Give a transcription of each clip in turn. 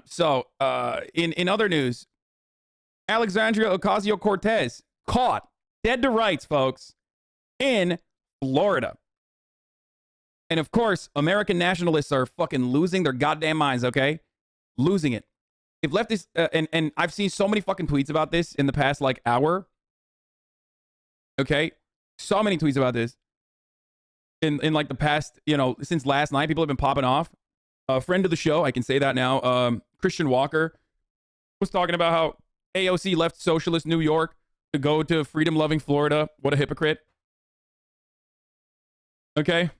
So, in other news, Alexandria Ocasio-Cortez caught dead to rights, folks, in Florida. And of course, American nationalists are fucking losing their goddamn minds, okay? Losing it. If leftists, and I've seen so many fucking tweets about this in the past, like, hour. Okay? So many tweets about this. In like the past, you know, since last night, people have been popping off. A friend of the show, I can say that now, Christian Walker, was talking about how AOC left socialist New York to go to freedom-loving Florida. What a hypocrite. Okay?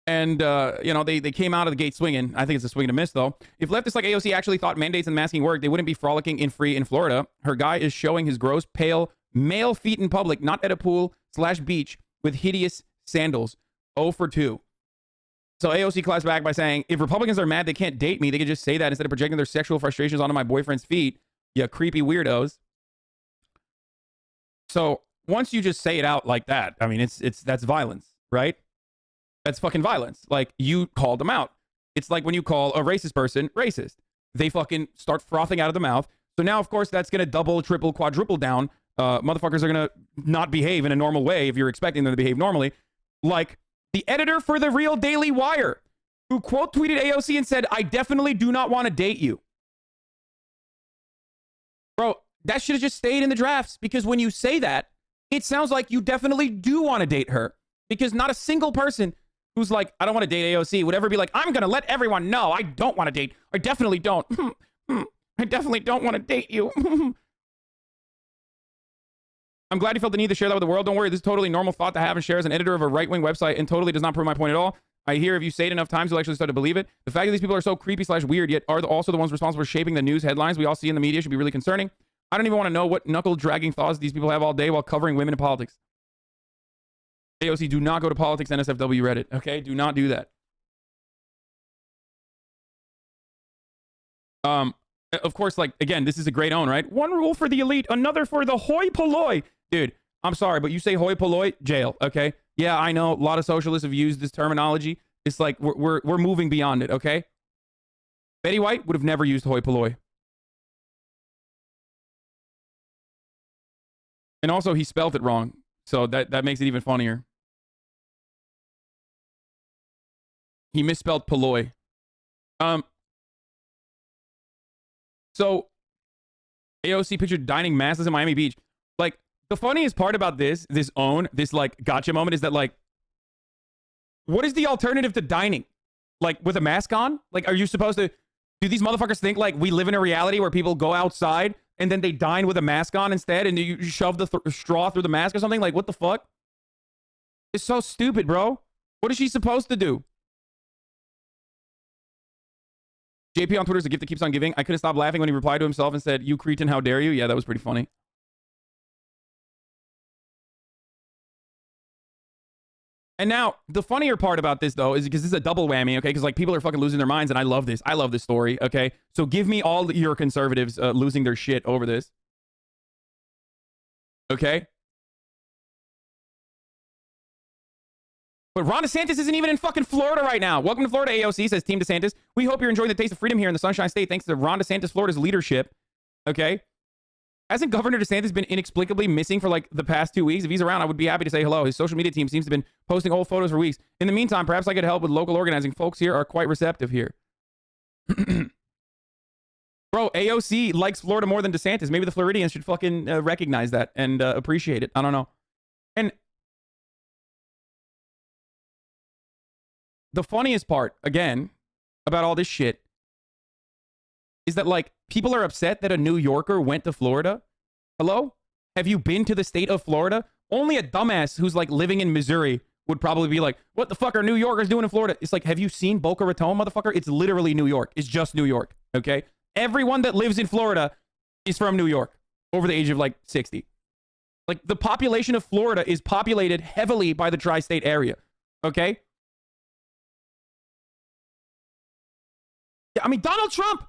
And, you know, they came out of the gate swinging. I think it's a swing and a miss, though. If leftists like AOC actually thought mandates and masking worked, they wouldn't be frolicking in free in Florida. Her guy is showing his gross, pale, male feet in public, not at a pool/beach, with hideous sandals. 0 for 2. So AOC claps back by saying, if Republicans are mad they can't date me, they can just say that instead of projecting their sexual frustrations onto my boyfriend's feet. You creepy weirdos. So once you just say it out like that, I mean, that's violence, right? That's fucking violence. Like, you called them out. It's like when you call a racist person racist. They fucking start frothing out of the mouth. So now, of course, that's going to double, triple, quadruple down. Motherfuckers are going to not behave in a normal way if you're expecting them to behave normally. Like the editor for The Real Daily Wire, who quote tweeted AOC and said, I definitely do not want to date you. Bro, that should have just stayed in the drafts, because when you say that, it sounds like you definitely do want to date her, because not a single person who's like, I don't want to date AOC would ever be like, I'm going to let everyone know I don't want to date. I definitely don't. I definitely don't want to date you. I'm glad you felt the need to share that with the world. Don't worry, this is totally normal thought to have and share as an editor of a right-wing website, and totally does not prove my point at all. I hear if you say it enough times, you'll actually start to believe it. The fact that these people are so creepy/weird, yet are also the ones responsible for shaping the news headlines we all see in the media, should be really concerning. I don't even want to know what knuckle-dragging thoughts these people have all day while covering women in politics. AOC, do not go to politics NSFW Reddit, okay? Do not do that. Of course, like, again, this is a great own, right? One rule for the elite, another for the hoi polloi. Dude, I'm sorry, but you say hoi polloi, jail, okay? Yeah, I know a lot of socialists have used this terminology. It's like we're moving beyond it, okay? Betty White would have never used hoi polloi. And also, he spelled it wrong, so that makes it even funnier. He misspelled polloi. So AOC pictured dining masses in Miami Beach. Like, the funniest part about this like gotcha moment is that, like, what is the alternative to dining? Like, with a mask on? Like, are you supposed to, do these motherfuckers think like we live in a reality where people go outside and then they dine with a mask on instead, and you shove the straw through the mask or something? Like, what the fuck? It's so stupid, bro. What is she supposed to do? JP on Twitter is a gift that keeps on giving. I couldn't stop laughing when he replied to himself and said, you cretin, how dare you? Yeah, that was pretty funny. And now, the funnier part about this, though, is because this is a double whammy, okay? Because, like, people are fucking losing their minds, and I love this. I love this story, okay? So give me all your conservatives losing their shit over this. Okay? But Ron DeSantis isn't even in fucking Florida right now. Welcome to Florida, AOC, says Team DeSantis. We hope you're enjoying the taste of freedom here in the Sunshine State thanks to Ron DeSantis, Florida's leadership. Okay? Hasn't Governor DeSantis been inexplicably missing for like the past 2 weeks? If he's around, I would be happy to say hello. His social media team seems to have been posting old photos for weeks. In the meantime, perhaps I could help with local organizing. Folks here are quite receptive here. Bro, AOC likes Florida more than DeSantis. Maybe the Floridians should fucking recognize that and appreciate it. I don't know. And the funniest part, again, about all this shit is that, like, people are upset that a New Yorker went to Florida. Hello? Have you been to the state of Florida? Only a dumbass who's, like, living in Missouri would probably be like, what the fuck are New Yorkers doing in Florida? It's like, have you seen Boca Raton, motherfucker? It's literally New York. It's just New York, okay? Everyone that lives in Florida is from New York over the age of, like, 60. Like, the population of Florida is populated heavily by the tri-state area, okay? I mean, Donald Trump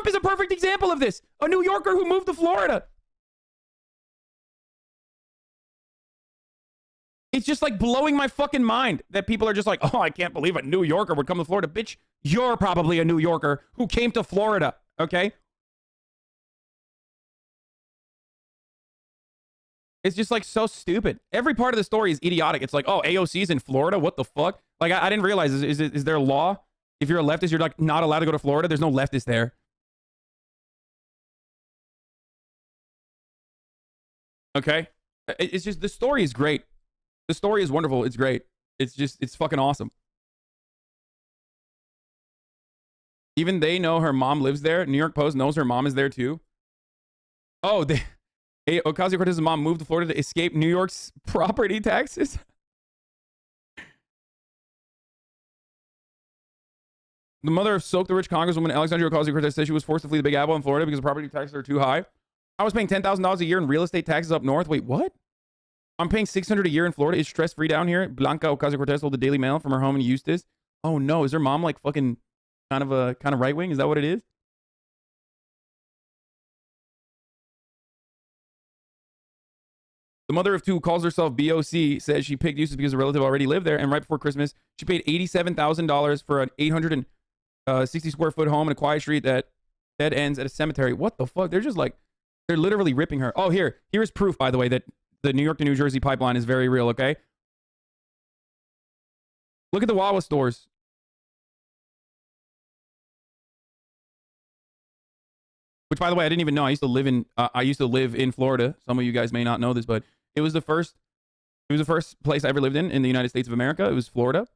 is a perfect example of this. A New Yorker who moved to Florida. It's just like blowing my fucking mind that people are just like, oh, I can't believe a New Yorker would come to Florida. Bitch, you're probably a New Yorker who came to Florida, okay? It's just like so stupid. Every part of the story is idiotic. It's like, oh, AOC's in Florida? What the fuck? Like, I didn't realize, is there a law? If you're a leftist, you're like not allowed to go to Florida? There's no leftist there. Okay? It's just, the story is great. The story is wonderful. It's great. It's just, it's fucking awesome. Even they know her mom lives there. New York Post knows her mom is there too. Oh, Ocasio-Cortez's mom moved to Florida to escape New York's property taxes. The mother of Soak the Rich Congresswoman Alexandria Ocasio-Cortez said she was forced to flee the Big Apple in Florida because the property taxes are too high. I was paying $10,000 a year in real estate taxes up north. Wait, what? I'm paying $600 a year in Florida. Is stress-free down here? Blanca Ocasio-Cortez told the Daily Mail from her home in Eustis. Oh no, is her mom like fucking kind of right-wing? Is that what it is? The mother of two calls herself BOC, says she picked Eustis because a relative already lived there, and right before Christmas, she paid $87,000 for an 860 square foot home in a quiet street that dead ends at a cemetery. What the fuck? They're just like, they're literally ripping her. Oh, here's proof, by the way, that the New York to New Jersey pipeline is very real, okay? Look at the Wawa stores. Which, by the way, I didn't even know. I used to live in Florida. Some of you guys may not know this, but it was the first place I ever lived in the United States of America. It was Florida,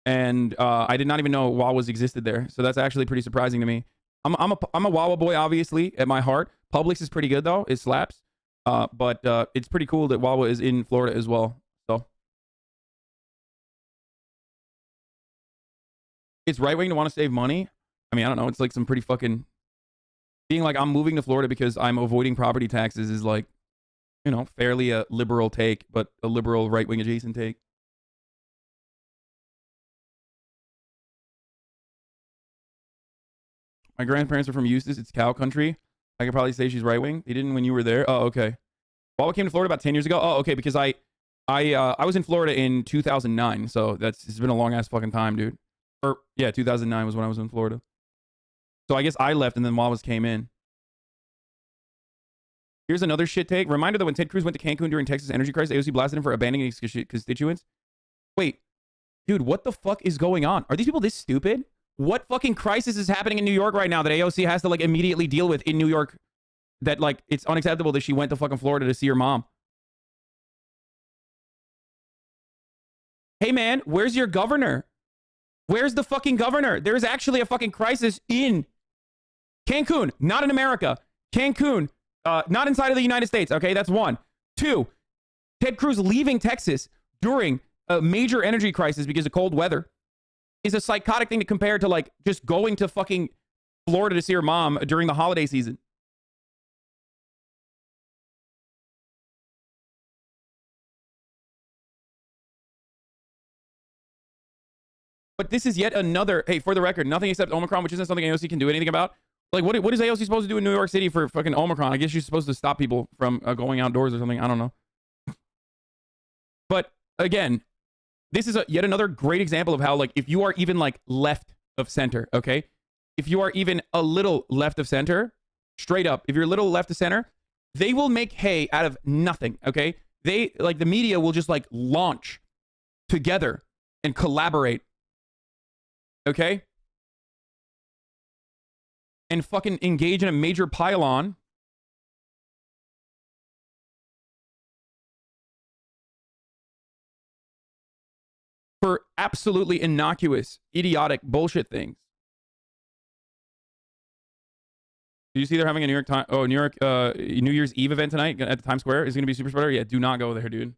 and I did not even know Wawa's existed there. So that's actually pretty surprising to me. I'm a Wawa boy, obviously, at my heart. Publix is pretty good though; it slaps. But it's pretty cool that Wawa is in Florida as well. So it's right wing to want to save money. I mean, I don't know. It's like some pretty fucking being like, I'm moving to Florida because I'm avoiding property taxes is like, you know, fairly a liberal take, but a liberal right wing adjacent take. My grandparents are from Eustis. It's cow country. I could probably say she's right wing. They didn't when you were there. Oh, okay. Wawa came to Florida about 10 years ago. Oh, okay. Because I was in Florida in 2009. So it's been a long ass fucking time, dude. Or yeah, 2009 was when I was in Florida. So I guess I left and then Wawa's came in. Here's another shit take. Reminder that when Ted Cruz went to Cancun during Texas energy crisis, AOC blasted him for abandoning his constituents. Wait, dude, what the fuck is going on? Are these people this stupid? What fucking crisis is happening in New York right now that AOC has to like immediately deal with in New York? That like it's unacceptable that she went to fucking Florida to see her mom. Hey man, where's your governor? Where's the fucking governor? There is actually a fucking crisis in Cancun, not in America. Cancun, not inside of the United States. Okay, that's one. Two, Ted Cruz leaving Texas during a major energy crisis because of cold weather is a psychotic thing to compare to like just going to fucking Florida to see her mom during the holiday season. But this is yet another, hey, for the record, nothing except Omicron, which isn't something AOC can do anything about. Like, what is AOC supposed to do in New York City for fucking Omicron? I guess she's supposed to stop people from going outdoors or something. I don't know. But again, this is yet another great example of how, like, if you are even like left of center, okay? If you are even a little left of center, straight up, if you're a little left of center, they will make hay out of nothing, okay? They, like, the media will just like launch together and collaborate, okay? And fucking engage in a major pile-on for absolutely innocuous, idiotic bullshit things. Do you see they're having a New York New Year's Eve event tonight at the Times Square? Is it going to be super spreader? Yeah, do not go there, dude.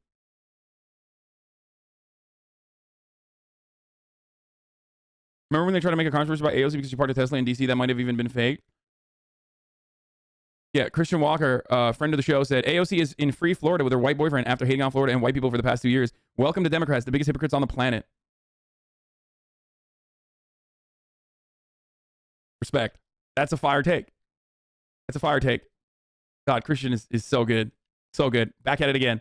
Remember when they tried to make a controversy about AOC because she parked a Tesla in DC? That might have even been fake. Yeah, Christian Walker, friend of the show, said AOC is in free Florida with her white boyfriend after hating on Florida and white people for the past 2 years. Welcome to Democrats, the biggest hypocrites on the planet. Respect. That's a fire take. That's a fire take. God, Christian is so good. So good. Back at it again.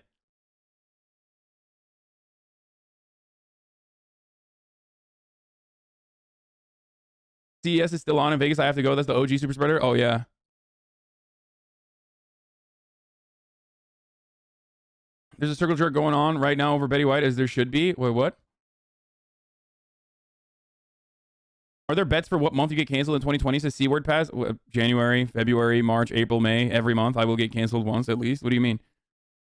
CES is still on in Vegas. I have to go. That's the OG super spreader. Oh, yeah. There's a circle jerk going on right now over Betty White, as there should be. Wait, what? Are there bets for what month you get canceled in 2020? Says C-word pass. January, February, March, April, May. Every month I will get canceled once at least. What do you mean?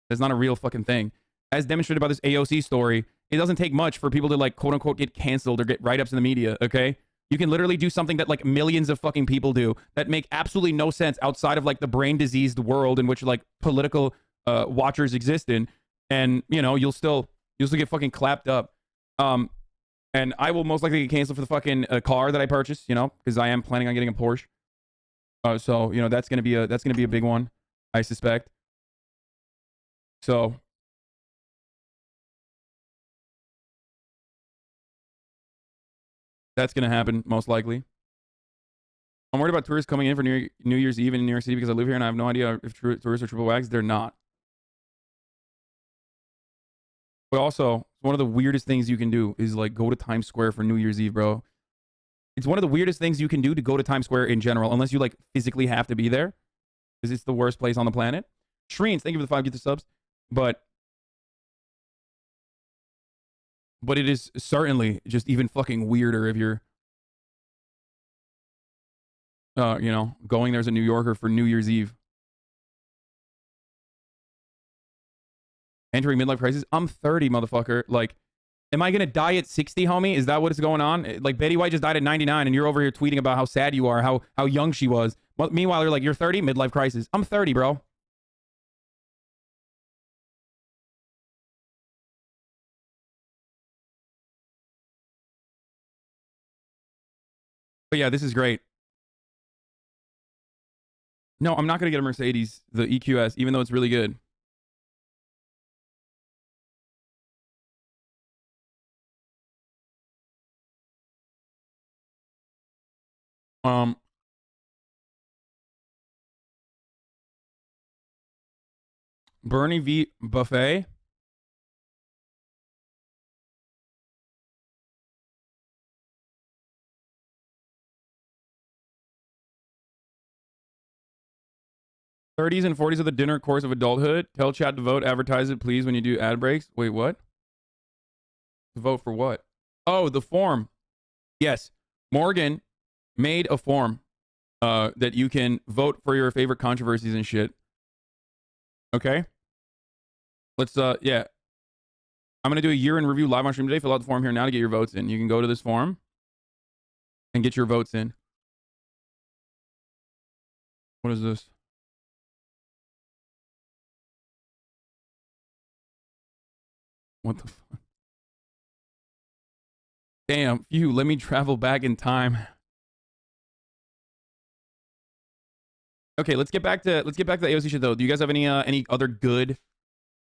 That's not a real fucking thing. As demonstrated by this AOC story, it doesn't take much for people to like quote unquote get canceled or get write-ups in the media, okay? You can literally do something that like millions of fucking people do that make absolutely no sense outside of like the brain diseased world in which like political watchers exist in, and you know you'll still get fucking clapped up. And I will most likely get canceled for the fucking car that I purchased, you know, because I am planning on getting a Porsche. So you know that's gonna be a big one, I suspect. So that's gonna happen most likely. I'm worried about tourists coming in for New Year's Eve in New York City because I live here and I have no idea if tourists are triple wags. They're not. But also, one of the weirdest things you can do is like go to Times Square for New Year's Eve, bro. It's one of the weirdest things you can do to go to Times Square in general, unless you like physically have to be there, because it's the worst place on the planet. Shreens, thank you for the 5 gift subs. But it is certainly just even fucking weirder if you're, you know, going there as a New Yorker for New Year's Eve. Entering midlife crisis. I'm 30, motherfucker. Like, am I gonna die at 60, homie? Is that what is going on? Like, Betty White just died at 99, and you're over here tweeting about how sad you are, how young she was. But meanwhile, you're like, you're 30, midlife crisis. I'm 30, bro. But yeah, this is great. No, I'm not gonna get a Mercedes, the EQS, even though it's really good. Bernie v. Buffet. '30s and '40s are the dinner course of adulthood. Tell chat to vote. Advertise it, please, when you do ad breaks. Wait, what? To vote for what? Oh, the form. Yes. Morgan made a form that you can vote for your favorite controversies and shit. Okay? Let's, yeah. I'm going to do a year in review live on stream today. Fill out the form here now to get your votes in. You can go to this form and get your votes in. What is this? What the fuck? Damn, phew, let me travel back in time. Okay, let's get back to the AOC shit though. Do you guys have any other good,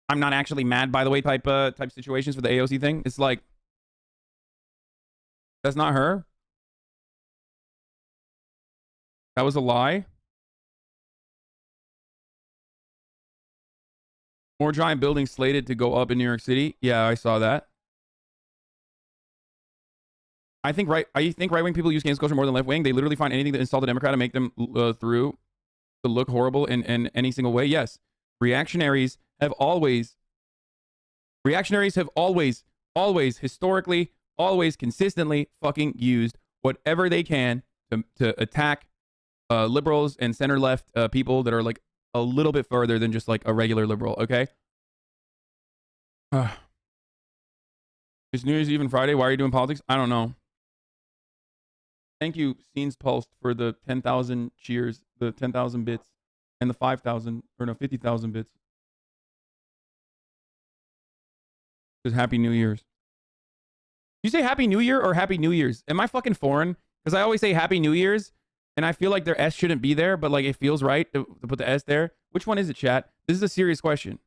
I'm not actually mad by the way type situations for the AOC thing? It's like, that's not her. That was a lie. More giant buildings slated to go up in New York City. Yeah, I saw that. I think right-wing people use cancel culture more than left-wing. They literally find anything to insult a Democrat and make them through to look horrible in any single way. Yes, reactionaries have always, historically, always consistently fucking used whatever they can to attack liberals and center-left people that are like a little bit further than just like a regular liberal. Okay. It's New Year's Eve and Friday. Why are you doing politics? I don't know. Thank you, Scenes Pulsed, for the 10,000 cheers, the 10,000 bits, and the 5,000, or no, 50,000 bits. Just Happy New Year's. You say Happy New Year or Happy New Year's? Am I fucking foreign? Because I always say Happy New Year's, and I feel like their S shouldn't be there, but like it feels right to put the S there. Which one is it, chat? This is a serious question.